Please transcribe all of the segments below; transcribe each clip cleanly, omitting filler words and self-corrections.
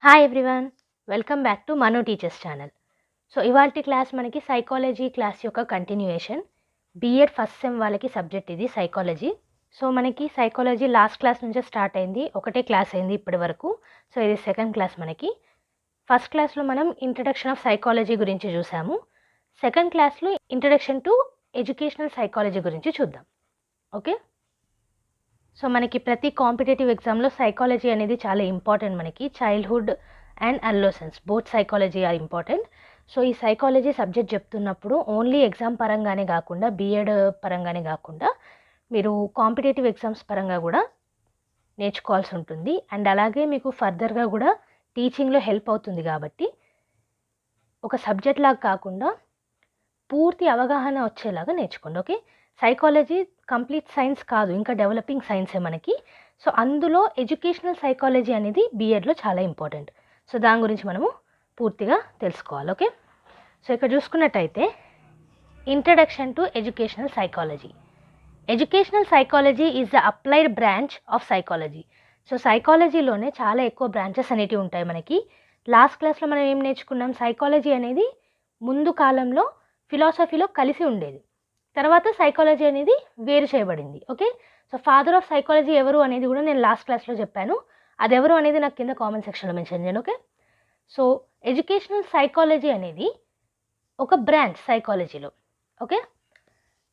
Hi everyone, welcome back to Manu teachers channel. So ఇవాల్టి class మనకి psychology class యొక్క continuation. B.Ed first sem వాళ్ళకి subject ఇది psychology. So మనకి psychology last class నుంచే start అయింది, ఒకటే క్లాస్ అయింది ఇప్పటి వరకు. సో ఇది సెకండ్ క్లాస్ మనకి. ఫస్ట్ క్లాస్లో మనం ఇంట్రడక్షన్ ఆఫ్ సైకాలజీ గురించి చూసాము. సెకండ్ క్లాస్లో ఇంట్రడక్షన్ టు ఎడ్యుకేషనల్ సైకాలజీ గురించి చూద్దాం. ఓకే, సో మనకి ప్రతి కాంపిటేటివ్ ఎగ్జామ్లో సైకాలజీ అనేది చాలా ఇంపార్టెంట్. మనకి childhood and adolescence both psychology are important. So ఈ సైకాలజీ సబ్జెక్ట్ చెప్తున్నప్పుడు ఓన్లీ ఎగ్జామ్ పరంగానే కాకుండా B.Ed పరంగానే కాకుండా మీరు కాంపిటేటివ్ ఎగ్జామ్స్ పరంగా కూడా నేర్చుకోవాల్సి ఉంటుంది. అండ్ అలాగే మీకు ఫర్దర్గా కూడా టీచింగ్లో హెల్ప్ అవుతుంది. కాబట్టి ఒక సబ్జెక్ట్ లాగా కాకుండా పూర్తి అవగాహన వచ్చేలాగా నేర్చుకోండి. ఓకే, సైకాలజీ కంప్లీట్ సైన్స్ కాదు, ఇంకా డెవలపింగ్ సైన్సే మనకి. సో అందులో ఎడ్యుకేషనల్ సైకాలజీ అనేది B.Edలో చాలా ఇంపార్టెంట్. సో దాని గురించి మనము పూర్తిగా తెలుసుకోవాలి. ఓకే, సో ఇక్కడ చూసుకున్నట్టయితే introduction to educational psychology. Educational psychology is the applied branch of psychology. So సైకాలజీలోనే చాలా ఎక్కువ బ్రాంచెస్ అనేటివి ఉంటాయి మనకి. లాస్ట్ క్లాస్లో మనం ఏం నేర్చుకున్నాం, సైకాలజీ అనేది ముందు కాలంలో ఫిలాసఫీలో కలిసి ఉండేది, తర్వాత సైకాలజీ అనేది వేరు చేయబడింది. Okay, so father of psychology ఎవరు అనేది కూడా నేను లాస్ట్ క్లాస్లో చెప్పాను. అది ఎవరు అనేది నాకు కింద కామెంట్ సెక్షన్లో మెన్షన్ చేయండి. ఓకే, సో ఎడ్యుకేషనల్ సైకాలజీ అనేది ఒక బ్రాంచ్ సైకాలజీలో. Okay,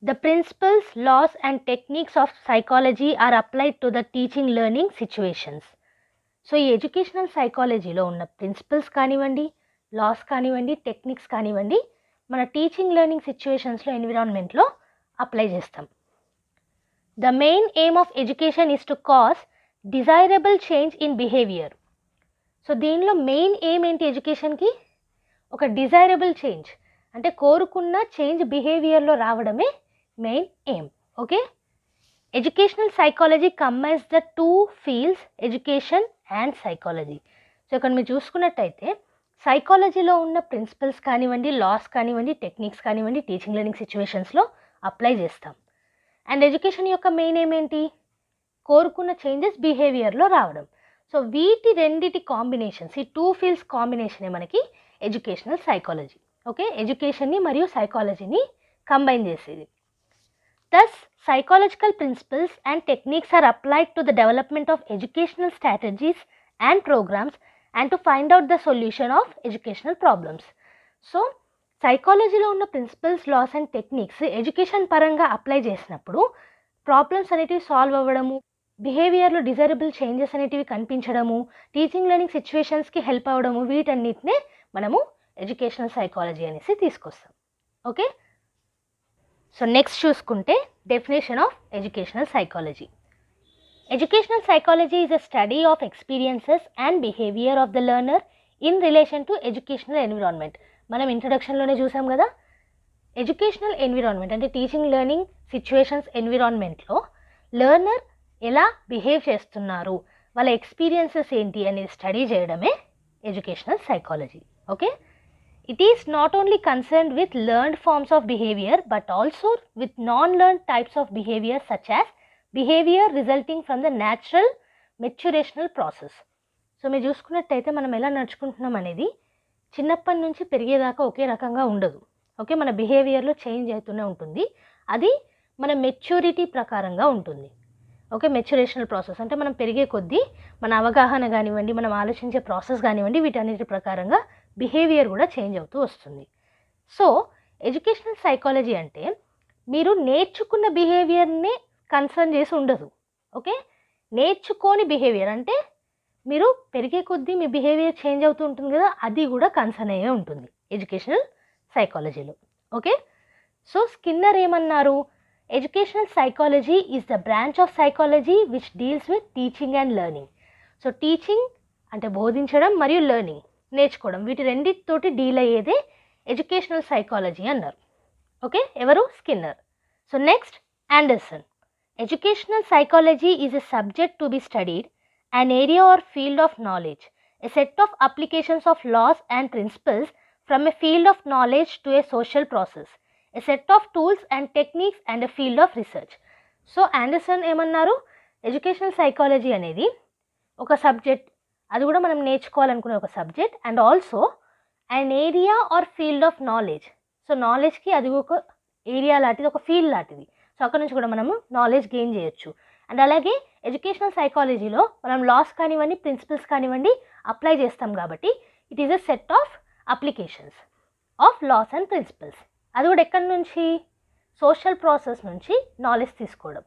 the principles, laws and techniques of psychology are applied to the teaching learning situations. So ఈ ఎడ్యుకేషనల్ సైకాలజీలో ఉన్న ప్రిన్సిపల్స్ కానివ్వండి, లాస్ కానివ్వండి, టెక్నిక్స్ కానివ్వండి, మన టీచింగ్ లెర్నింగ్ సిచ్యువేషన్స్లో ఎన్విరాన్మెంట్లో అప్లై చేస్తాం. The main aim of education is to cause desirable change in behaviour. So దీనిలో మెయిన్ ఎయిమ్ ఏంటి ఎడ్యుకేషన్కి? ఒక డిజైరబుల్ చేంజ్ అంటే కోరుకున్న చేంజ్ బిహేవియర్లో రావడమే main aim. Okay, educational psychology combines the two fields education and psychology. So ఇక్కడ మీరు చూసుకున్నట్టయితే సైకాలజీలో ఉన్న ప్రిన్సిపల్స్ కానివ్వండి, లాస్ కానివ్వండి, టెక్నిక్స్ కానివ్వండి, టీచింగ్ లెర్నింగ్ సిచ్యువేషన్స్లో అప్లై చేస్తాం. అండ్ ఎడ్యుకేషన్ యొక్క మెయిన్ ఏమేంటి? కోరుకున్న చేంజెస్ బిహేవియర్లో రావడం. సో వీటి రెండిటి కాంబినేషన్స్, ఈ టూ ఫీల్డ్స్ కాంబినేషనే మనకి ఎడ్యుకేషనల్ సైకాలజీ. ఓకే, ఎడ్యుకేషన్ని మరియు సైకాలజీని కంబైన్ చేసేది. Thus, psychological principles and techniques are applied to the development of educational strategies and programs and to find out the solution of educational problems. So, సైకాలజీలో ఉన్న principles, laws and techniques education పరంగా apply చేసినప్పుడు problems అనేటివి solve అవ్వడము, బిహేవియర్లో desirable changes అనేటివి కనిపించడము, teaching learning సిచ్యువేషన్స్కి హెల్ప్ అవ్వడము, వీటన్నిటినే మనము ఎడ్యుకేషనల్ సైకాలజీ అనేసి తీసుకొస్తాం. ఓకే, సో నెక్స్ట్ చూసుకుంటే definition of educational psychology. Educational psychology is a study of experiences and behaviour of the learner in relation to educational environment. మనం ఇంట్రడక్షన్లోనే చూసాం కదా, ఎడ్యుకేషనల్ ఎన్విరాన్మెంట్ అంటే టీచింగ్ లెర్నింగ్ సిచ్యువేషన్స్ ఎన్విరాన్మెంట్లో learner ఎలా బిహేవ్ చేస్తున్నారు, వాళ్ళ ఎక్స్పీరియన్సెస్ ఏంటి అనేది స్టడీ చేయడమే educational psychology. Okay, it is not only concerned with learned forms of behavior but also with non-learned types of behavior such as behavior resulting from the natural maturational process. So మీరు చూసుకున్నట్టయితే మనం ఎలా నడుచుకుంటున్నాం అనేది చిన్నప్పటి నుంచి పెరిగేదాకా ఒకే రకంగా ఉండదు. ఓకే, మన బిహేవియర్లో చేంజ్ అవుతూనే ఉంటుంది. అది మన మెచ్యూరిటీ ప్రకారంగా ఉంటుంది. ఓకే, మెచ్యురేషనల్ ప్రాసెస్ అంటే మనం పెరిగే కొద్దీ మన అవగాహన కానివ్వండి, మనం ఆలోచించే ప్రాసెస్ కానివ్వండి, వీటన్నిటి ప్రకారంగా బిహేవియర్ కూడా చేంజ్ అవుతూ వస్తుంది. సో ఎడ్యుకేషనల్ సైకాలజీ అంటే మీరు నేర్చుకున్న బిహేవియర్నే కన్సర్న్ చేసి ఉండదు. ఓకే, నేర్చుకోని బిహేవియర్ అంటే మీరు పెరిగే కొద్దీ మీ బిహేవియర్ చేంజ్ అవుతూ ఉంటుంది కదా, అది కూడా కన్సర్న్ అయ్యే ఉంటుంది ఎడ్యుకేషనల్ సైకాలజీలో. ఓకే, సో స్కిన్నర్ ఏమన్నారు, educational psychology is the branch of psychology which deals with teaching and learning. So teaching అంటే బోధించడం మరియు లెర్నింగ్ నేర్చుకోవడం, వీటి రెండింటితోటి డీల్ అయ్యేదే ఎడ్యుకేషనల్ సైకాలజీ అన్నారు. ఓకే, ఎవరు? Skinner. So next Anderson. Educational psychology is a subject to be studied, an area or field of knowledge, a set of applications of laws and principles from a field of knowledge to a social process, a set of tools and techniques and a field of research. So Anderson ఏమన్నారు, educational psychology అనేది ఒక subject, అది కూడా మనం నేర్చుకోవాలనుకునే ఒక subject. And also and area or field of knowledge. So నాలెడ్జ్కి అది ఒక ఏరియా లాంటిది, ఒక ఫీల్డ్ లాంటిది. సో అక్కడ నుంచి కూడా మనము నాలెడ్జ్ గెయిన్ చేయొచ్చు. అండ్ అలాగే ఎడ్యుకేషనల్ సైకాలజీలో మనం లాస్ కానివ్వండి, ప్రిన్సిపల్స్ కానివ్వండి అప్లై చేస్తాం కాబట్టి it is a set of applications of laws and principles. అది కూడా ఎక్కడి నుంచి, సోషల్ ప్రాసెస్ నుంచి నాలెడ్జ్ తీసుకోవడం.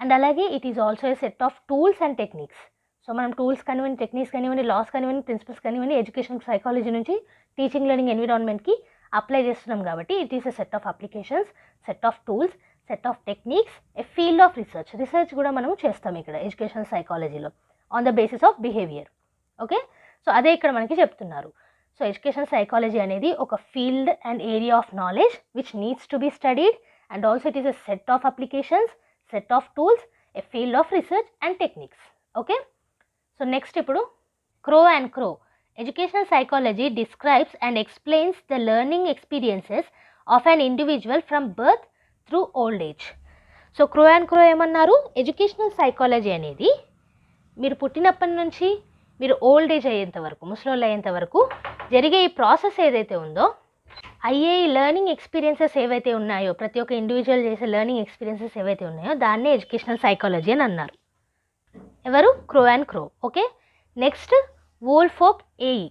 అండ్ అలాగే it is also a set of tools and techniques. So మనం టూల్స్ కానివ్వండి, టెక్నిక్స్ కానివ్వండి, లాస్ కానివ్వండి, ప్రిన్సిపల్స్ కానివ్వండి ఎడ్యుకేషన్ సైకాలజీ నుంచి టీచింగ్ లెర్నింగ్ ఎన్విరాన్మెంట్కి అప్లై చేస్తున్నాం కాబట్టి it is a set of applications, set of tools, set of techniques, a field of research. Research కూడా మనం చేస్తాం ఇక్కడ ఎడ్యుకేషన్ సైకాలజీలో on the basis of behaviour. Okay, so అదే ఇక్కడ మనకి చెప్తున్నారు. సో ఎడ్యుకేషన్ సైకాలజీ అనేది ఒక field and area of knowledge which needs to be studied and also it is a set of applications, set of tools, a field of research and techniques. Okay, so next ఇప్పుడు Crow and crow. Educational psychology describes and explains the learning experiences of an individual from birth through old age. So Crow and Crow ఏమన్నారు, educational psychology అనేది మీరు పుట్టినప్పటి నుంచి మీరు old age అయ్యేంత వరకు, ముసలోళ్ళు అయ్యేంత వరకు జరిగే ఈ ప్రాసెస్ ఏదైతే ఉందో, అయ్యే ఈ లెర్నింగ్ ఎక్స్పీరియన్సెస్ ఏవైతే ఉన్నాయో, ప్రతి ఒక్క ఇండివిజువల్ చేసే లెర్నింగ్ ఎక్స్పీరియన్సెస్ ఏవైతే ఉన్నాయో దాన్నే ఎడ్యుకేషనల్ సైకాలజీ అని అన్నారు. ఎవరు, Crow and Crow. Okay, next Woolfolk A E.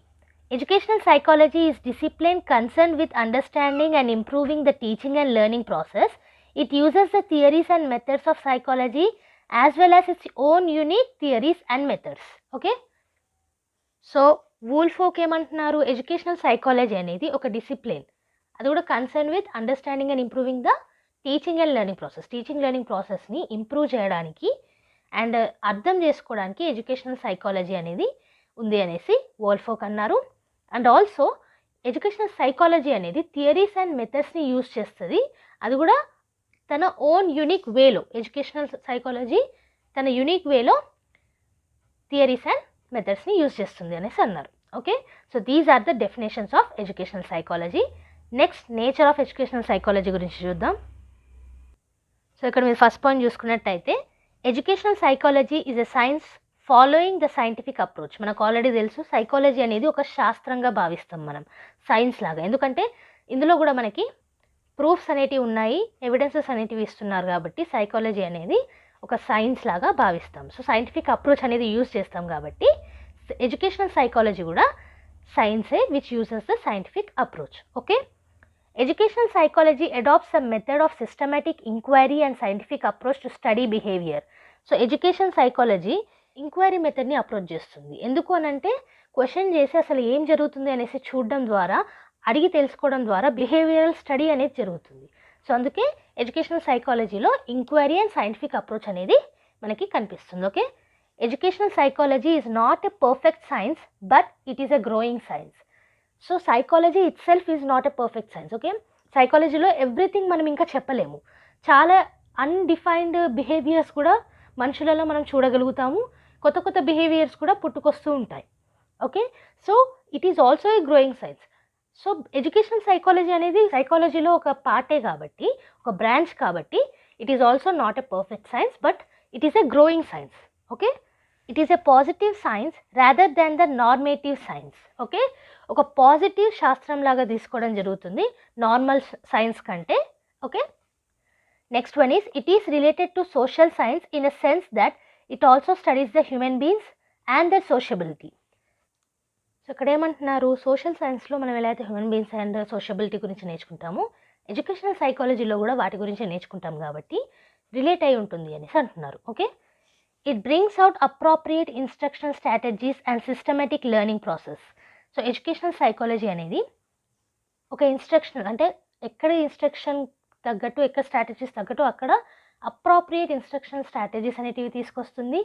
Educational psychology is discipline concern with understanding and improving the teaching and learning process. It uses the theories and methods of psychology as well as its own unique theories and methods. Okay, so Woolfolk ఏమంటున్నారు, educational psychology అనేది ఒక discipline, అది కూడా concern with understanding and improving the teaching and learning process. Teaching learning ప్రాసెస్ని improve చేయడానికి అండ్ అర్థం చేసుకోవడానికి ఎడ్యుకేషనల్ సైకాలజీ అనేది ఉంది అనేసి వోల్ఫోక్ అన్నారు. అండ్ ఆల్సో ఎడ్యుకేషనల్ సైకాలజీ అనేది థియరీస్ అండ్ మెథడ్స్ని యూజ్ చేస్తుంది, అది కూడా తన ఓన్ యూనిక్ వేలో. ఎడ్యుకేషనల్ సైకాలజీ తన యూనిక్ వేలో థియరీస్ అండ్ మెథడ్స్ని యూజ్ చేస్తుంది అనేసి అన్నారు. Okay, so these are the definitions of educational psychology. Next nature of educational psychology గురించి చూద్దాం. సో ఇక్కడ మీరు ఫస్ట్ పాయింట్ చూసుకున్నట్టయితే educational psychology is a science following the scientific approach. మనకు ఆల్రెడీ తెలుసు సైకాలజీ అనేది ఒక శాస్త్రంగా భావిస్తాం మనం, సైన్స్ లాగా. ఎందుకంటే ఇందులో కూడా మనకి ప్రూఫ్స్ అనేటివి ఉన్నాయి, ఎవిడెన్సెస్ అనేటివి ఇస్తున్నారు కాబట్టి సైకాలజీ అనేది ఒక సైన్స్ లాగా భావిస్తాం. సో సైంటిఫిక్ అప్రోచ్ అనేది యూజ్ చేస్తాం కాబట్టి ఎడ్యుకేషనల్ సైకాలజీ కూడా సైన్సే which uses the scientific approach. Okay, educational psychology adapts a method of systematic inquiry and scientific approach to study behaviour. So education psychology inquiry మెథడ్ని approach చేస్తుంది. ఎందుకు అనంటే question చేసి అసలు ఏం జరుగుతుంది అనేసి చూడడం ద్వారా, అడిగి తెలుసుకోవడం ద్వారా బిహేవియరల్ స్టడీ అనేది జరుగుతుంది. సో అందుకే ఎడ్యుకేషనల్ సైకాలజీలో ఇంక్వైరీ అండ్ సైంటిఫిక్ అప్రోచ్ అనేది మనకి కనిపిస్తుంది. Okay, educational psychology is not a perfect science but it is a growing science. So psychology itself is not a perfect science. Okay, సైకాలజీలో everything మనం ఇంకా చెప్పలేము, చాలా అన్డిఫైన్డ్ బిహేవియర్స్ కూడా మనుషులలో మనం చూడగలుగుతాము, కొత్త కొత్త బిహేవియర్స్ కూడా పుట్టుకొస్తూ ఉంటాయి. Okay, so it is also a growing science. So educational psychology అనేది సైకాలజీలో ఒక పార్టే కాబట్టి, ఒక బ్రాంచ్ కాబట్టి it is also not a perfect science but it is a growing science. Okay, it is a positive science rather than the normative science. Okay, ఒక positive శాస్త్రం లాగా తీసుకోవడం జరుగుతుంది నార్మల్ సైన్స్ కంటే. Okay, next one is it is related to social science in a sense that it also studies the human beings and their sociability. So ఇక్కడ ఏమంటున్నారు, social సైన్స్లో మనం ఎలా అయితే హ్యూమన్ బీయింగ్స్ అండ్ సోషబిలిటీ గురించి నేర్చుకుంటామో educational సైకాలజీలో కూడా వాటి గురించి నేర్చుకుంటాం కాబట్టి రిలేట్ అయి ఉంటుంది అనేసి అంటున్నారు. Okay, it brings out appropriate instructional strategies and systematic learning process. So educational psychology అనేది ఒక ఇన్స్ట్రక్షన్, అంటే ఎక్కడ ఇన్స్ట్రక్షన్ తగ్గట్టు, ఎక్కడ స్ట్రాటజీస్ తగ్గట్టు అక్కడ అప్రోప్రియేట్ ఇన్స్ట్రక్షనల్ స్ట్రాటజీస్ అనేటివి తీసుకొస్తుంది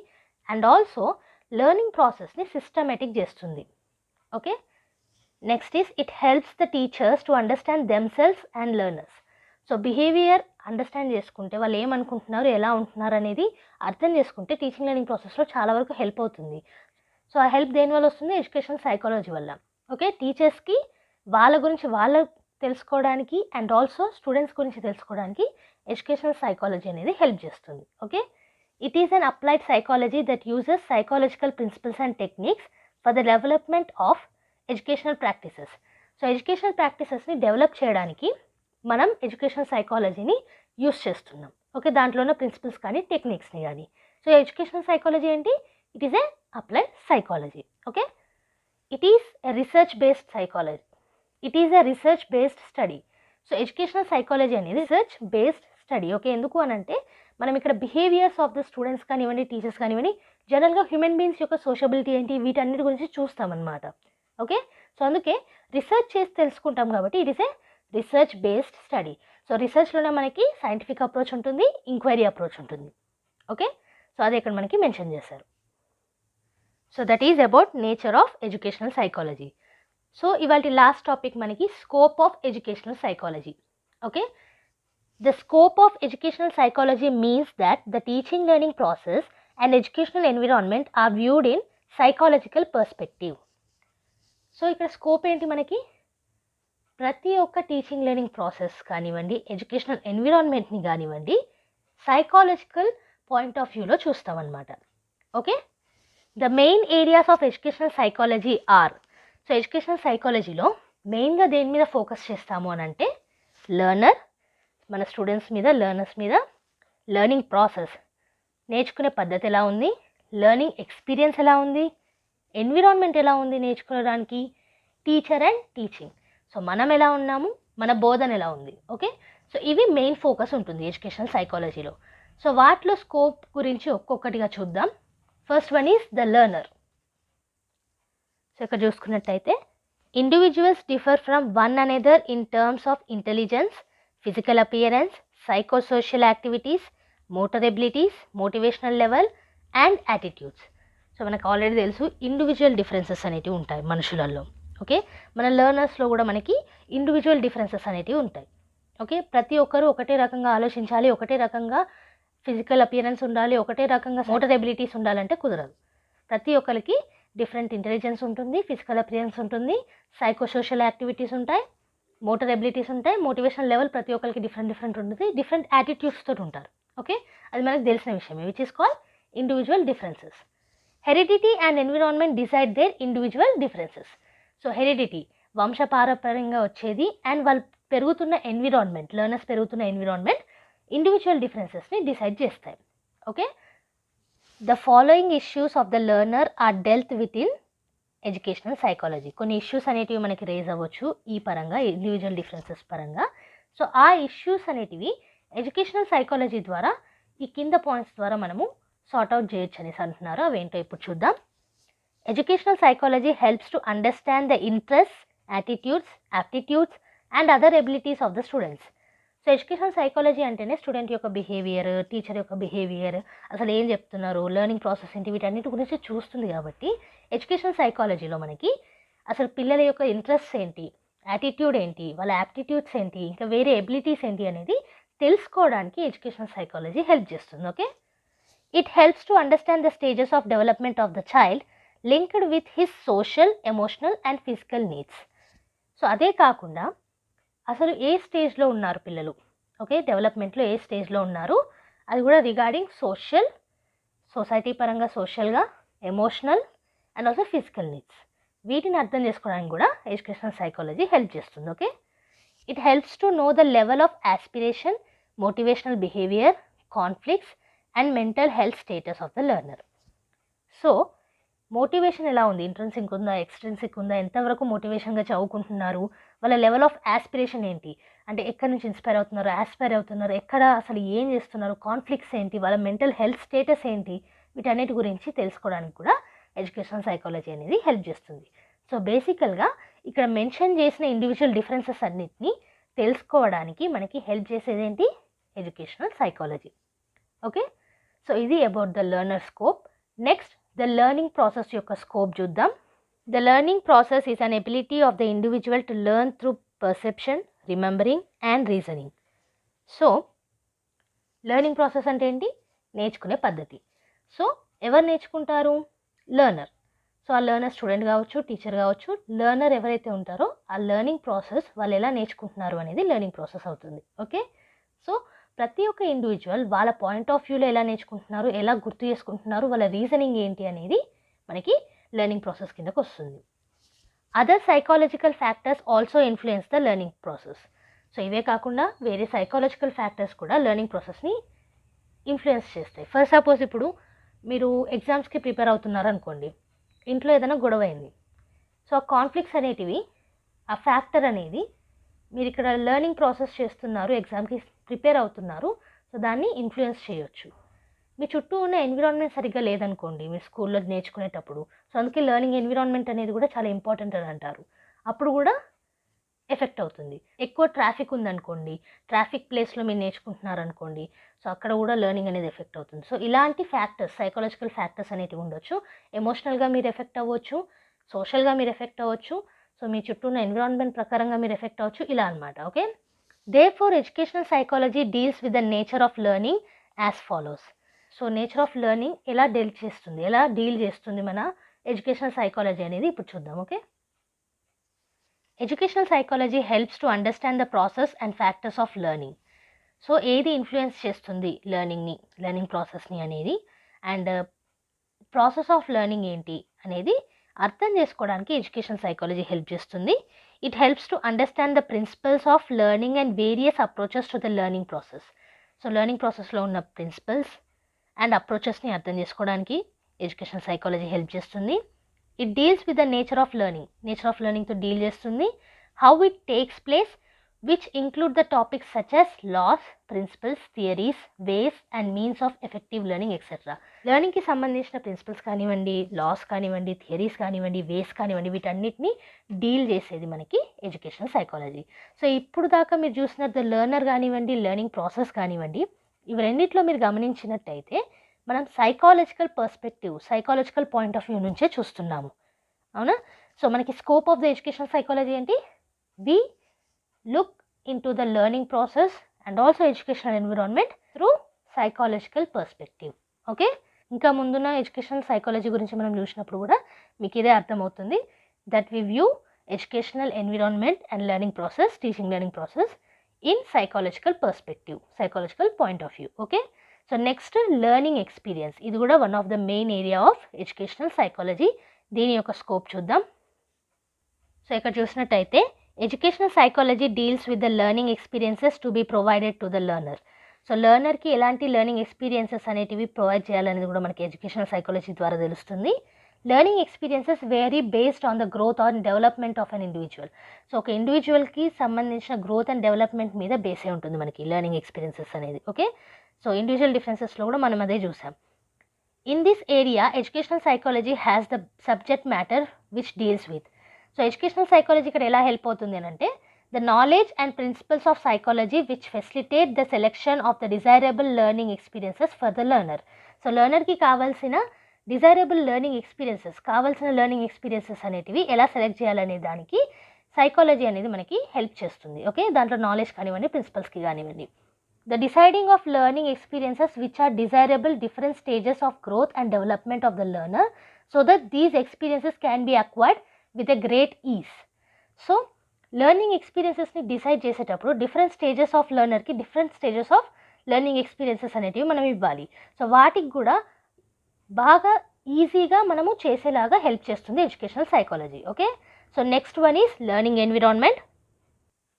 అండ్ ఆల్సో లెర్నింగ్ ప్రాసెస్ని సిస్టమేటిక్ చేస్తుంది. Okay, next is it helps the teachers to understand themselves and learners. So behaviour understand చేసుకుంటే, వాళ్ళు ఏమనుకుంటున్నారు, ఎలా ఉంటున్నారు అనేది అర్థం చేసుకుంటే టీచింగ్ లెర్నింగ్ ప్రాసెస్లో చాలా వరకు హెల్ప్ అవుతుంది. సో ఆ హెల్ప్ దేనివల్ల వస్తుంది, ఎడ్యుకేషనల్ సైకాలజీ వల్ల. ఓకే, టీచర్స్కి వాళ్ళ గురించి వాళ్ళు తెలుసుకోవడానికి అండ్ ఆల్సో స్టూడెంట్స్ గురించి తెలుసుకోవడానికి ఎడ్యుకేషనల్ సైకాలజీ అనేది హెల్ప్ చేస్తుంది. Okay, It is an applied psychology that uses psychological principles and techniques for the development of educational practices. So educational ప్రాక్టీసెస్ని డెవలప్ చేయడానికి మనం ఎడ్యుకేషనల్ సైకాలజీని యూస్ చేస్తున్నాం. ఓకే, దాంట్లో ఉన్న ప్రిన్సిపల్స్ కానీ టెక్నిక్స్ని కానీ. సో ఎడ్యుకేషనల్ సైకాలజీ ఏంటి? It is a applied psychology. Okay, it is a research based psychology. It is a research based study. So educational psychology అనేది రీసెర్చ్ బేస్డ్ స్టడీ. ఓకే, ఎందుకు అని అంటే మనం ఇక్కడ బిహేవియర్స్ ఆఫ్ ద స్టూడెంట్స్ కానివ్వండి, teachers కానివ్వండి, జనరల్గా హ్యూమన్ బీయింగ్స్ యొక్క సోషబిలిటీ ఏంటి, వీటన్నిటి గురించి చూస్తామన్నమాట. ఓకే, సో అందుకే రీసెర్చ్ చేసి తెలుసుకుంటాం కాబట్టి it is a research based study. So రీసెర్చ్లోనే మనకి సైంటిఫిక్ అప్రోచ్ ఉంటుంది, ఎంక్వైరీ అప్రోచ్ ఉంటుంది. ఓకే, సో అదే ఇక్కడ మనకి మెన్షన్ చేశారు. So that is about nature of educational psychology. So ఇవాళ లాస్ట్ టాపిక్ మనకి scope of educational psychology. Okay, the scope of educational psychology means that the teaching learning process and educational environment are viewed in psychological perspective. So ఇక్కడ scope ఏంటి మనకి? ప్రతి ఒక్క teaching learning process కానివ్వండి, educational ఎన్విరాన్మెంట్ని కానివ్వండి, psychological point of వ్యూలో చూస్తామన్నమాట. Okay, the main areas of educational psychology are. So educational సైకాలజీలో మెయిన్గా దేని మీద ఫోకస్ చేస్తాము అని అంటే లెర్నర్, మన స్టూడెంట్స్ మీద, లెర్నర్స్ మీద, లెర్నింగ్ ప్రాసెస్, నేర్చుకునే పద్ధతి ఎలా ఉంది, లెర్నింగ్ ఎక్స్పీరియన్స్ ఎలా ఉంది, ఎన్విరాన్మెంట్ ఎలా ఉంది నేర్చుకోవడానికి, టీచర్ అండ్ టీచింగ్. సో మనం ఎలా ఉన్నాము, మన బోధన ఎలా ఉంది. ఓకే, సో ఇవి మెయిన్ ఫోకస్ ఉంటుంది ఎడ్యుకేషనల్ సైకాలజీలో. సో వాటిలో స్కోప్ గురించి ఒక్కొక్కటిగా చూద్దాం. First one is the learner. So ఇక్కడ చూసుకున్నట్టయితే individuals differ from one another in terms of intelligence, physical appearance, psychosocial activities, motor abilities, motivational level and attitudes. So మనకు already తెలుసు ఇండివిజువల్ డిఫరెన్సెస్ అనేటివి ఉంటాయి మనుషులలో. ఓకే, మన లెర్నర్స్లో కూడా మనకి ఇండివిజువల్ డిఫరెన్సెస్ అనేటివి ఉంటాయి. ఓకే, ప్రతి ఒక్కరు ఒకటే రకంగా ఆలోచించాలి, ఒకటే రకంగా ఫిజికల్ అపియరెన్స్ ఉండాలి, ఒకటే రకంగా మోటర్ ఎబిలిటీస్ ఉండాలంటే కుదరదు. ప్రతి ఒక్కరికి డిఫరెంట్ ఇంటెలిజెన్స్ ఉంటుంది, ఫిజికల్ అపియరెన్స్ ఉంటుంది, సైకోసోషల్ యాక్టివిటీస్ ఉంటాయి, మోటర్ ఎబిలిటీస్ ఉంటాయి, మోటివేషనల్ లెవెల్ ప్రతి ఒక్కరికి డిఫరెంట్ ఉంటుంది, డిఫరెంట్ యాటిట్యూడ్స్ తోటి ఉంటారు. ఓకే, అది మనకు తెలిసిన విషయం, which is called individual differences. Heredity and environment decide their individual differences. So heredity వంశపారంపర్యంగా వచ్చేది, అండ్ వాళ్ళు పెరుగుతున్న ఎన్విరాన్మెంట్, లెర్నర్స్ పెరుగుతున్న ఎన్విరాన్మెంట్ ఇండివిజువల్ డిఫరెన్సెస్ని డిసైడ్ చేస్తాయి. Okay, the following issues of the learner are dealt with in educational psychology. కొన్ని issues అనేటివి మనకి రేజ్ అవ్వచ్చు ఈ పరంగా, ఇండివిజువల్ డిఫరెన్సెస్ పరంగా. సో ఆ ఇష్యూస్ అనేటివి ఎడ్యుకేషనల్ సైకాలజీ ద్వారా ఈ కింద పాయింట్స్ ద్వారా మనము సార్ట్అవుట్ చేయొచ్చు అనేసి అంటున్నారు. అవేంటో ఇప్పుడు చూద్దాం. Educational psychology helps to understand the interest, attitudes, aptitudes and other abilities of the students. So educational psychology అంటేనే స్టూడెంట్ యొక్క బిహేవియర్, టీచర్ యొక్క బిహేవియర్, అసలు ఏం చెప్తున్నారు, లెర్నింగ్ ప్రాసెస్ ఏంటి, వీటన్నిటి గురించి చూస్తుంది. కాబట్టి ఎడ్యుకేషనల్ సైకాలజీలో మనకి అసలు పిల్లల యొక్క ఇంట్రెస్ట్ ఏంటి, యాటిట్యూడ్ ఏంటి, వాళ్ళ యాప్టిట్యూడ్స్ ఏంటి, ఇంకా వేరే ఎబిలిటీస్ ఏంటి అనేది తెలుసుకోవడానికి ఎడ్యుకేషనల్ సైకాలజీ హెల్ప్ చేస్తుంది. Okay, it helps to understand the stages of development of the child linked with his social, emotional and physical needs. So అదే కాకుండా అసలు ఏ స్టేజ్లో ఉన్నారు పిల్లలు, ఓకే, డెవలప్మెంట్లో ఏ స్టేజ్లో ఉన్నారు, అది కూడా రిగార్డింగ్ సోషల్, సొసైటీ పరంగా సోషల్గా, emotional and also physical needs, వీటిని అర్థం చేసుకోవడానికి కూడా ఎడ్యుకేషనల్ సైకాలజీ హెల్ప్ చేస్తుంది. Okay, it helps to know the level of aspiration, motivational behaviour, conflicts and mental health status of the learner. So motivation ఎలా ఉంది, intrinsic ఉందా, ఎక్స్ట్రెన్సిక్ ఉందా, ఎంతవరకు మోటివేషన్గా చదువుకుంటున్నారు, వాళ్ళ లెవెల్ ఆఫ్ ఆస్పిరేషన్ ఏంటి, అంటే ఎక్కడి నుంచి ఇన్స్పైర్ అవుతున్నారు, ఆస్పైర్ అవుతున్నారు, ఎక్కడ అసలు ఏం చేస్తున్నారు, కాన్ఫ్లిక్ట్స్ ఏంటి, వాళ్ళ మెంటల్ హెల్త్ స్టేటస్ ఏంటి, వీటన్నిటి గురించి తెలుసుకోవడానికి కూడా ఎడ్యుకేషనల్ సైకాలజీ అనేది హెల్ప్ చేస్తుంది. సో బేసికల్గా ఇక్కడ మెన్షన్ చేసిన ఇండివిజువల్ డిఫరెన్సెస్ అన్నిటిని తెలుసుకోవడానికి మనకి హెల్ప్ చేసేది ఏంటి, ఎడ్యుకేషనల్ సైకాలజీ. ఓకే, సో ఇది about the learner scope. Next the learning process యొక్క స్కోప్ చూద్దాం. The learning process is an ability of the individual to learn through perception, remembering and reasoning. So learning process అంటే ఏంటి, నేర్చుకునే పద్ధతి. So ఎవరు నేర్చుకుంటారు, learner. So ఆ learner student కావచ్చు, టీచర్ కావచ్చు, లెర్నర్ ఎవరైతే ఉంటారో ఆ లెర్నింగ్ ప్రాసెస్ వాళ్ళు ఎలా నేర్చుకుంటున్నారు అనేది లెర్నింగ్ ప్రాసెస్ అవుతుంది. ఓకే, సో ప్రతి ఒక్క ఇండివిజువల్ వాళ్ళ పాయింట్ ఆఫ్ వ్యూలో ఎలా నేర్చుకుంటున్నారు, ఎలా గుర్తు చేసుకుంటున్నారు, వాళ్ళ రీజనింగ్ ఏంటి అనేది మనకి లెర్నింగ్ ప్రాసెస్ కిందకు వస్తుంది. Other psychological factors also influence the learning process. So ఇవే కాకుండా వేరే సైకాలజికల్ ఫ్యాక్టర్స్ కూడా లెర్నింగ్ ప్రాసెస్ని ఇన్ఫ్లుయెన్స్ చేస్తాయి. ఫర్ సపోజ్ ఇప్పుడు మీరు ఎగ్జామ్స్కి ప్రిపేర్ అవుతున్నారు అనుకోండి, ఇంట్లో ఏదైనా గొడవ అయింది. సో ఆ కాన్ఫ్లిక్ట్స్ అనేటివి, ఆ ఫ్యాక్టర్ అనేది మీరు ఇక్కడ లెర్నింగ్ ప్రాసెస్ చేస్తున్నారు, ఎగ్జామ్కి ప్రిపేర్ అవుతున్నారు, సో దాన్ని ఇన్ఫ్లుయెన్స్ చేయొచ్చు. మీ చుట్టూ ఉన్న ఎన్విరాన్మెంట్ సరిగ్గా లేదనుకోండి మీరు స్కూల్లో నేర్చుకునేటప్పుడు, సో అందుకే లెర్నింగ్ ఎన్విరాన్మెంట్ అనేది కూడా చాలా ఇంపార్టెంట్ అని అంటారు. అప్పుడు కూడా ఎఫెక్ట్ అవుతుంది. ఎక్కువ ట్రాఫిక్ ఉందనుకోండి, ట్రాఫిక్ ప్లేస్లో మీరు నేర్చుకుంటున్నారు అనుకోండి, సో అక్కడ కూడా లెర్నింగ్ అనేది ఎఫెక్ట్ అవుతుంది. సో ఇలాంటి ఫ్యాక్టర్స్, సైకాలజికల్ ఫ్యాక్టర్స్ అనేటివి ఉండొచ్చు. ఎమోషనల్గా మీరు ఎఫెక్ట్ అవ్వచ్చు, సోషల్గా మీరు ఎఫెక్ట్ అవ్వచ్చు, సో మీ చుట్టూ ఉన్న ఎన్విరాన్మెంట్ ప్రకారంగా మీరు ఎఫెక్ట్ అవ్వచ్చు, ఇలా అనమాట. Okay, therefore educational psychology deals with the nature of learning as follows. So nature of learning ఎలా డీల్ చేస్తుంది మన ఎడ్యుకేషనల్ సైకాలజీ అనేది ఇప్పుడు చూద్దాం. Okay, educational psychology helps to understand the process and factors of learning. So ఏది influence చేస్తుంది learning ప్రాసెస్ని అనేది, అండ్ ప్రాసెస్ ఆఫ్ లెర్నింగ్ ఏంటి అనేది అర్థం చేసుకోవడానికి ఎడ్యుకేషనల్ సైకాలజీ హెల్ప్ చేస్తుంది. It helps to understand the principles of learning and various approaches to the learning process. So learning ప్రాసెస్లో ఉన్న ప్రిన్సిపల్స్ అండ్ అప్రోచెస్ని అర్థం చేసుకోవడానికి ఎడ్యుకేషనల్ సైకాలజీ హెల్ప్ చేస్తుంది. It deals with the nature of లెర్నింగ్తో deal చేస్తుంది. How it takes place, which include the topics such as laws, principles, theories, ways and means of effective learning etcetera. లెర్నింగ్కి సంబంధించిన principles కానివ్వండి, laws కానివ్వండి, theories కానివ్వండి, వేస్ కానివ్వండి, వీటన్నిటిని డీల్ చేసేది మనకి ఎడ్యుకేషనల్ సైకాలజీ. సో ఇప్పుడు దాకా మీరు చూసిన ద లెర్నర్ కానివ్వండి, లెర్నింగ్ ప్రాసెస్ కానివ్వండి, ఇవి రెండిట్లో మీరు గమనించినట్టయితే మనం సైకాలజికల్ పాయింట్ ఆఫ్ వ్యూ నుంచే చూస్తున్నాము, అవునా? సో మనకి scope of the educational psychology ఏంటి? We look into the learning process and also educational environment through psychological perspective. Okay, ఇంకా ముందున్న ఎడ్యుకేషనల్ సైకాలజీ గురించి మనం చూసినప్పుడు కూడా మీకు ఇదే అర్థమవుతుంది, that we view educational environment and learning process, teaching learning process in psychological perspective, psychological point of view. Okay, so next learning experience. ఇది కూడా one of the main area of educational psychology. దీని యొక్క scope చూద్దాం. So ఇక్కడ చూసినట్టయితే educational psychology deals with the learning experiences to be provided to the learner. So లెర్నర్కి ఎలాంటి learning experiences అనేటివి ప్రొవైడ్ చేయాలనేది కూడా మనకి ఎడ్యుకేషనల్ సైకాలజీ ద్వారా తెలుస్తుంది. Learning experiences vary based on the growth or development of an individual. So ఒక ఇండివిజువల్కి సంబంధించిన గ్రోత్ అండ్ డెవలప్మెంట్ మీద బేసే ఉంటుంది మనకి లెర్నింగ్ ఎక్స్పీరియన్సెస్ అనేది. ఓకే, సో ఇండివిజువల్ డిఫరెన్సెస్లో కూడా మనం అదే చూసాం. In this area educational psychology has the subject matter which deals with. So educational psychology ఇక్కడ ఎలా హెల్ప్ అవుతుంది అని అంటే, the knowledge and principles of psychology which facilitate the selection of the desirable learning experiences for the learner. So లెర్నర్కి కావాల్సిన desirable learning experiences అనేటివి ఎలా select చేయాలనే దానికి సైకాలజీ అనేది మనకి హెల్ప్ చేస్తుంది. ఓకే, దాంట్లో నాలెడ్జ్ కానివ్వండి, ప్రిన్సిపల్స్కి కానివ్వండి. The deciding of learning experiences which are desirable different stages of growth and development of the learner, so that these experiences can be acquired with a great ease. So learning experiences ni decide చేసేటప్పుడు different stages of learner కి different stages of learning experiences అనేటివి మనం ఇవ్వాలి. So వాటికి కూడా బాగా ఈజీగా మనము చేసేలాగా హెల్ప్ చేస్తుంది educational psychology. Okay, so next one is learning environment.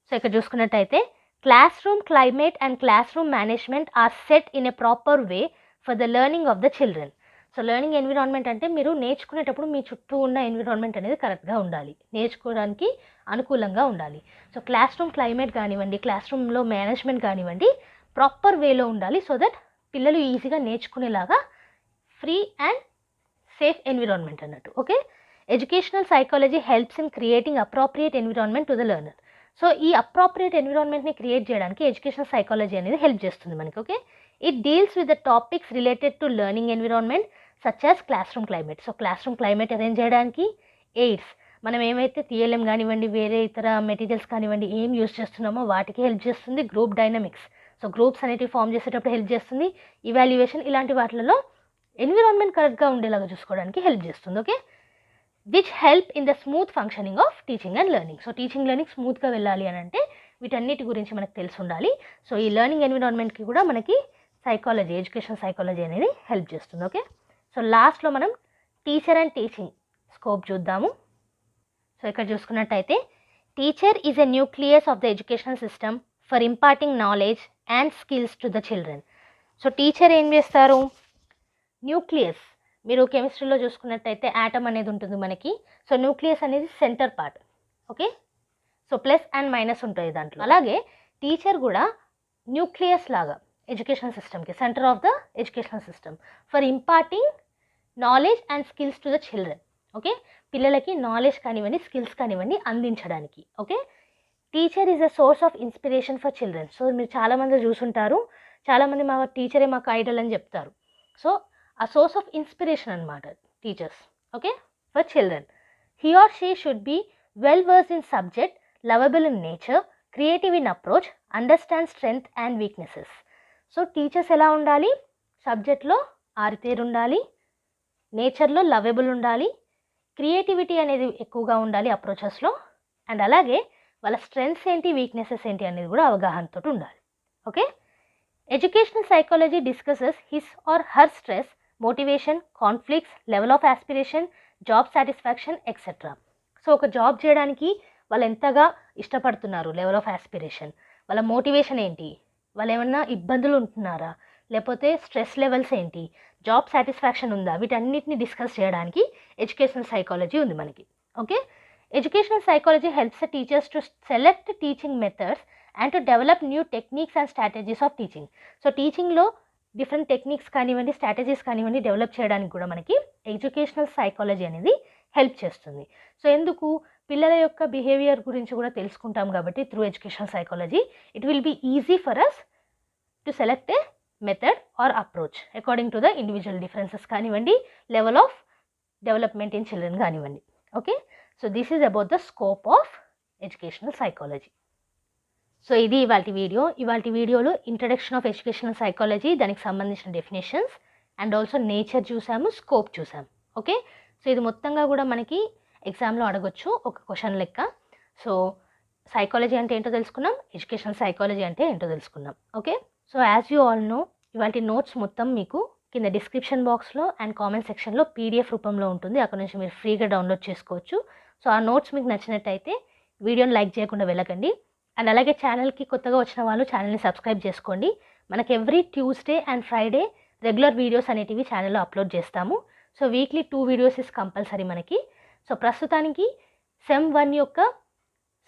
So ఇక్కడ చూసుకున్నట్టయితే classroom climate and classroom management are set in a proper way for the learning of the children. So learning environment అంటే మీరు నేర్చుకునేటప్పుడు మీ చుట్టూ ఉన్న environment అనేది కరెక్ట్గా ఉండాలి, నేర్చుకోవడానికి అనుకూలంగా ఉండాలి. సో క్లాస్ రూమ్ క్లైమేట్ కానివ్వండి, క్లాస్ రూమ్లో మేనేజ్మెంట్ కానివ్వండి, ప్రాపర్ వేలో ఉండాలి, సో దట్ పిల్లలు ఈజీగా నేర్చుకునేలాగా ఫ్రీ అండ్ సేఫ్ ఎన్విరాన్మెంట్ అన్నట్టు. Okay, educational psychology helps in creating appropriate environment to the learner. So ఈ అప్రోప్రియేట్ ఎన్విరాన్మెంట్ని క్రియేట్ చేయడానికి ఎడ్యుకేషనల్ సైకాలజీ అనేది హెల్ప్ చేస్తుంది మనకి. Okay, it deals with the topics related to learning environment such as class room climate. So class room climate arrange చేయడానికి AIDS, మనం ఏమైతే TLM కానివ్వండి, వేరే ఇతర మెటీరియల్స్ కానివ్వండి ఏం యూజ్ చేస్తున్నామో వాటికి హెల్ప్ చేస్తుంది. గ్రూప్ డైనమిక్స్, సో గ్రూప్స్ అనేటివి ఫామ్ చేసేటప్పుడు హెల్ప్ చేస్తుంది. ఇవాల్యుయేషన్, ఇలాంటి వాటిలలో ఎన్విరాన్మెంట్ కరెక్ట్గా ఉండేలాగా చూసుకోవడానికి హెల్ప్ చేస్తుంది. Okay, which help in the smooth functioning of teaching and learning. So teaching learning స్మూత్గా వెళ్ళాలి అని అంటే వీటన్నిటి గురించి మనకు తెలిసి ఉండాలి. సో ఈ లెర్నింగ్ ఎన్విరాన్మెంట్కి కూడా మనకి సైకాలజీ, ఎడ్యుకేషన్ సైకాలజీ అనేది హెల్ప్ చేస్తుంది. ఓకే, సో లాస్ట్లో మనం టీచర్ అండ్ టీచింగ్ స్కోప్ చూద్దాము. సో ఇక్కడ చూసుకున్నట్టయితే teacher is a nucleus of the educational system for imparting knowledge and skills to the children. So teacher ఏం చేస్తారు? న్యూక్లియస్, మీరు కెమిస్ట్రీలో చూసుకున్నట్టయితే యాటమ్ అనేది ఉంటుంది మనకి. సో న్యూక్లియస్ అనేది centre part. Okay, so plus and minus ఉంటుంది దాంట్లో. అలాగే టీచర్ కూడా న్యూక్లియస్ లాగా ఎడ్యుకేషన్ సిస్టమ్కి, centre of the educational system for imparting knowledge and skills to the children. Okay, పిల్లలకి నాలెడ్జ్ కానివ్వండి, స్కిల్స్ కానివ్వండి అందించడానికి. Okay, teacher is a source of inspiration for children. So మీరు చాలామంది చూసుంటారు, చాలామంది మా టీచరే మాకు ఐడల్ అని చెప్తారు. సో ఆ సోర్స్ ఆఫ్ ఇన్స్పిరేషన్ అనమాట teachers. Okay, for children. He or she should be well versed in subject, lovable in nature, creative in approach, understand strength and weaknesses. So teachers ఎలా ఉండాలి? సబ్జెక్ట్లో ఆరితేరు ఉండాలి, నేచర్లో లవబుల్ ఉండాలి, క్రియేటివిటీ అనేది ఎక్కువగా ఉండాలి అప్రోచెస్లో, అండ్ అలాగే వాళ్ళ స్ట్రెంగ్త్స్ ఏంటి, వీక్నెసెస్ ఏంటి అనేది కూడా అవగాహనతో ఉండాలి. Okay, educational psychology discusses his or her stress, motivation, conflicts, level of aspiration, job satisfaction etcetera. So ఒక జాబ్ చేయడానికి వాళ్ళు ఎంతగా ఇష్టపడుతున్నారు, లెవెల్ ఆఫ్ ఆస్పిరేషన్, వాళ్ళ మోటివేషన్ ఏంటి, వాళ్ళు ఏమన్నా ఇబ్బందులు ఉంటున్నారా, లేకపోతే స్ట్రెస్ లెవెల్స్ ఏంటి, జాబ్ సాటిస్ఫాక్షన్ ఉందా, వీటన్నిటిని డిస్కస్ చేయడానికి ఎడ్యుకేషనల్ సైకాలజీ ఉంది మనకి. Okay, educational psychology helps the teachers to select teaching methods and to develop new techniques and strategies of teaching. So టీచింగ్లో డిఫరెంట్ టెక్నిక్స్ కానివ్వండి, స్ట్రాటజీస్ కానివ్వండి డెవలప్ చేయడానికి కూడా మనకి ఎడ్యుకేషనల్ సైకాలజీ అనేది హెల్ప్ చేస్తుంది. సో ఎందుకు? పిల్లల యొక్క బిహేవియర్ గురించి కూడా తెలుసుకుంటాం కాబట్టి through educational psychology it will be easy for us to select a method or approach according to the individual differences కానివ్వండి, level of development in children కానివ్వండి. Okay, so this is about the scope of educational psychology. So ఇది ఇవాళ వీడియోలో introduction of educational psychology, దానికి సంబంధించిన definitions and also nature చూసాము, scope చూసాము. Okay, so ఇది మొత్తంగా కూడా మనకి ఎగ్జామ్లో అడగొచ్చు ఒక క్వశ్చన్ లెక్క. సో సైకాలజీ అంటే ఏంటో తెలుసుకున్నాం, ఎడ్యుకేషనల్ సైకాలజీ అంటే ఏంటో తెలుసుకున్నాం. Okay, so as you all know ఇవాళ నోట్స్ మొత్తం మీకు కింద డిస్క్రిప్షన్ బాక్స్లో అండ్ కామెంట్ సెక్షన్లో పీడిఎఫ్ రూపంలో ఉంటుంది, అక్కడ నుంచి మీరు ఫ్రీగా డౌన్లోడ్ చేసుకోవచ్చు. సో ఆ నోట్స్ మీకు నచ్చినట్టయితే వీడియోని లైక్ చేయకుండా వెళ్ళకండి. అండ్ అలాగే ఛానల్కి కొత్తగా వచ్చిన వాళ్ళు ఛానల్ని సబ్స్క్రైబ్ చేసుకోండి. మనకి every Tuesday and Friday regular videos అనేటివి ఛానల్లో అప్లోడ్ చేస్తాము. So weekly 2 videos is compulsory మనకి. సో ప్రస్తుతానికి సెమ్ 1 యొక్క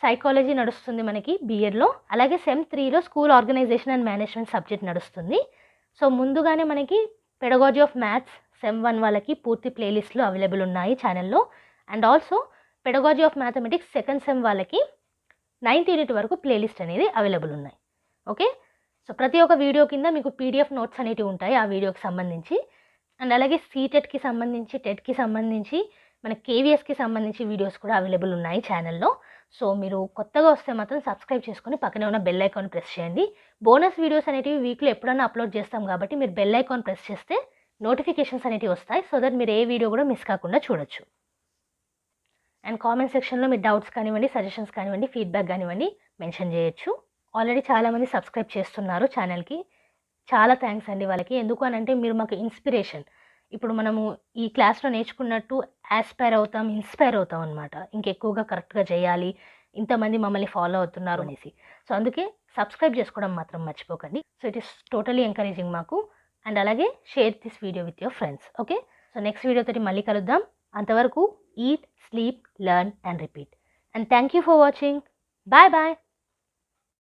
సైకాలజీ నడుస్తుంది మనకి B.Edలో, అలాగే సెమ్ 3లో school organisation and management subject నడుస్తుంది. సో ముందుగానే మనకి పెడగాజీ ఆఫ్ మ్యాథ్స్ సెమ్ 1 వాళ్ళకి పూర్తి ప్లేలిస్ట్లో అవైలబుల్ ఉన్నాయి ఛానల్లో. And also pedagogy of mathematics second sem వాళ్ళకి 9th యూనిట్ వరకు ప్లేలిస్ట్ అనేది అవైలబుల్ ఉన్నాయి. ఓకే, సో ప్రతి ఒక్క వీడియో కింద మీకు పీడిఎఫ్ నోట్స్ అనేవి ఉంటాయి ఆ వీడియోకి సంబంధించి. అండ్ అలాగే CTETకి సంబంధించి, TETకి సంబంధించి, మన KVSకి సంబంధించి వీడియోస్ కూడా అవైలబుల్ ఉన్నాయి ఛానల్లో. సో మీరు కొత్తగా వస్తే మాత్రం సబ్స్క్రైబ్ చేసుకొని పక్కనే ఉన్న బెల్ ఐకాన్ ప్రెస్ చేయండి. బోనస్ వీడియోస్ అనేటివి వీక్లో ఎప్పుడన్నా అప్లోడ్ చేస్తాం కాబట్టి మీరు బెల్ ఐకాన్ ప్రెస్ చేస్తే నోటిఫికేషన్స్ అనేటివి వస్తాయి. సో దట్ మీరు ఏ వీడియో కూడా మిస్ కాకుండా చూడొచ్చు. అండ్ కామెంట్ సెక్షన్లో మీ డౌట్స్ కానివ్వండి, సజెషన్స్ కానివ్వండి, ఫీడ్బ్యాక్ కానివ్వండి మెన్షన్ చేయొచ్చు. ఆల్రెడీ చాలామంది సబ్స్క్రైబ్ చేస్తున్నారు ఛానల్కి, చాలా థ్యాంక్స్ అండి వాళ్ళకి. ఎందుకు అని అంటే మీరు మాకు ఇన్స్పిరేషన్. ఇప్పుడు మనము ఈ క్లాస్లో నేర్చుకున్నట్టు ఇన్స్పైర్ అవుతాం అనమాట. ఇంకెక్కువగా కరెక్ట్గా చేయాలి, ఇంతమంది మమ్మల్ని ఫాలో అవుతున్నారు అనేసి. సో అందుకే సబ్స్క్రైబ్ చేసుకోవడం మాత్రం మర్చిపోకండి. So it is totally encouraging మాకు. అండ్ అలాగే share this video with your friends. Okay, so next వీడియోతో మళ్ళీ కలుద్దాం. అంతవరకు eat, sleep, learn and repeat. And thank you for watching. Bye bye.